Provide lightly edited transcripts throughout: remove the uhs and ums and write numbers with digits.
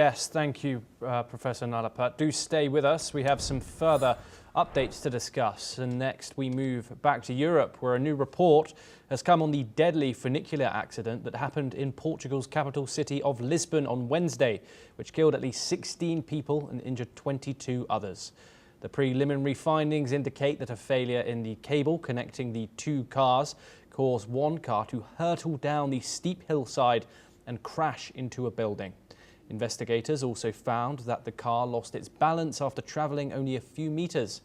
Yes, thank you, Professor Nalapat. Do stay with us. We have some further updates to discuss. And next we move back to Europe, where a new report has come on the deadly funicular accident that happened in Portugal's capital city of Lisbon on Wednesday, which killed at least 16 people and injured 22 others. The preliminary findings indicate that a failure in the cable connecting the two cars caused one car to hurtle down the steep hillside and crash into a building. Investigators also found that the car lost its balance after travelling only a few metres,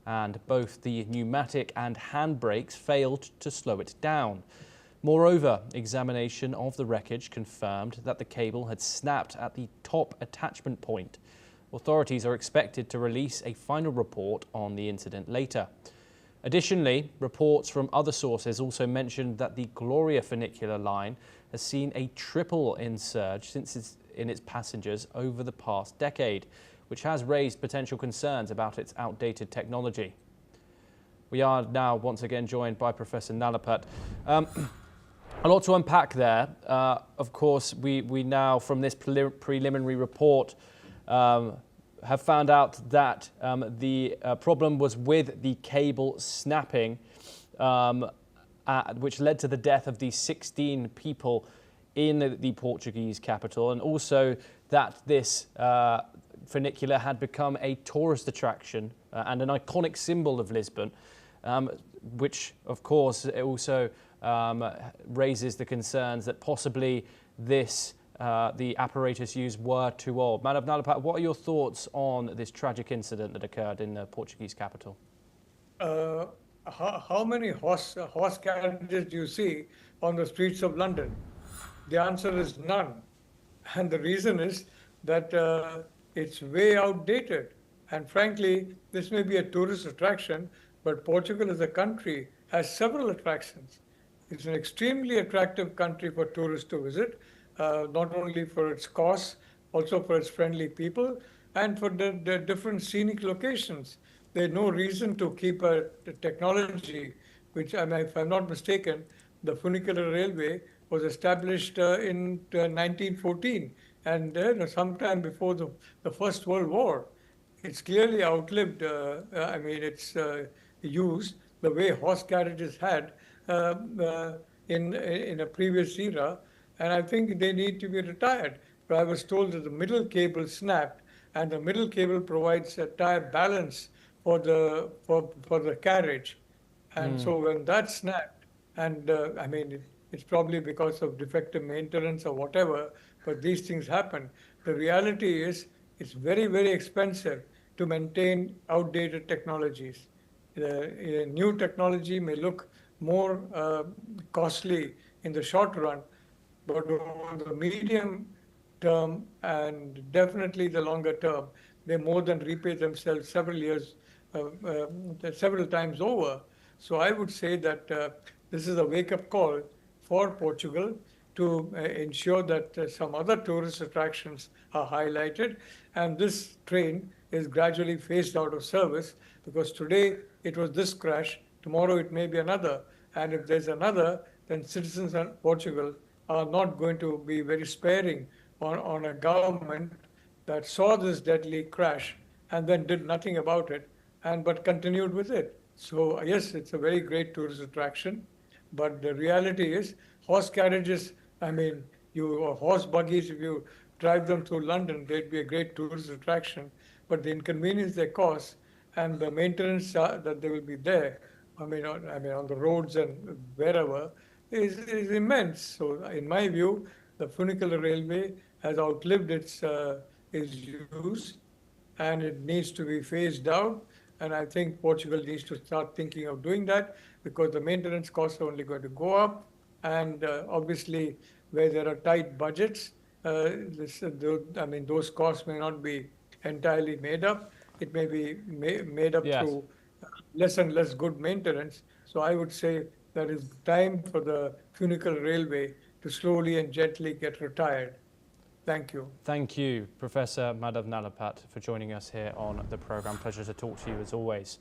and both the pneumatic and handbrakes failed to slow it down. Moreover, examination of the wreckage confirmed that the cable had snapped at the top attachment point. Authorities are expected to release a final report on the incident later. Additionally, reports from other sources also mentioned that the Gloria funicular line has seen a triple in surge in its passengers over the past decade, which has raised potential concerns about its outdated technology. We are now once again joined by Professor Nalapat. A lot to unpack there. Of course, we now, from this preliminary report, have found out that the problem was with the cable snapping, which led to the death of these 16 people in the Portuguese capital, and also that this funicular had become a tourist attraction and an iconic symbol of Lisbon, which of course also raises the concerns that possibly the apparatus used were too old. Madam Nalapat, what are your thoughts on this tragic incident that occurred in the Portuguese capital? How many horse carriages do you see on the streets of London? The answer is none. And the reason is that it's way outdated. And frankly, this may be a tourist attraction, but Portugal as a country has several attractions. It's an extremely attractive country for tourists to visit, not only for its costs, also for its friendly people, and for the different scenic locations. There's no reason to keep the technology, which, if I'm not mistaken, the funicular railway was established in 1914, and sometime before the First World War. It's clearly outlived, its use, the way horse carriages had in a previous era, and I think they need to be retired. But I was told that the middle cable snapped, and the middle cable provides a tire balance for the carriage. And so when that snapped, and it's probably because of defective maintenance or whatever, but these things happen. The reality is it's very, very expensive to maintain outdated technologies. The new technology may look more costly in the short run, but over the medium term and definitely the longer term, they more than repay themselves several times over. So I would say that this is a wake-up call for Portugal to ensure that some other tourist attractions are highlighted, and this train is gradually phased out of service, because today it was this crash, tomorrow it may be another, and if there's another, then citizens of Portugal are not going to be very sparing on a government that saw this deadly crash and then did nothing about it, but continued with it. So yes, it's a very great tourist attraction, but the reality is horse carriages, or horse buggies, if you drive them through London, they'd be a great tourist attraction, but the inconvenience they cause and the maintenance that they will be there, on the roads and wherever, is immense. So in my view, the funicular railway has outlived its use, and it needs to be phased out. And I think Portugal needs to start thinking of doing that, because the maintenance costs are only going to go up. And obviously, where there are tight budgets, those costs may not be entirely made up. It may be made up through less and less good maintenance. So I would say that it's time for the funicular railway to slowly and gently get retired. Thank you. Thank you, Professor Madhav Nalapat, for joining us here on the programme. Pleasure to talk to you as always.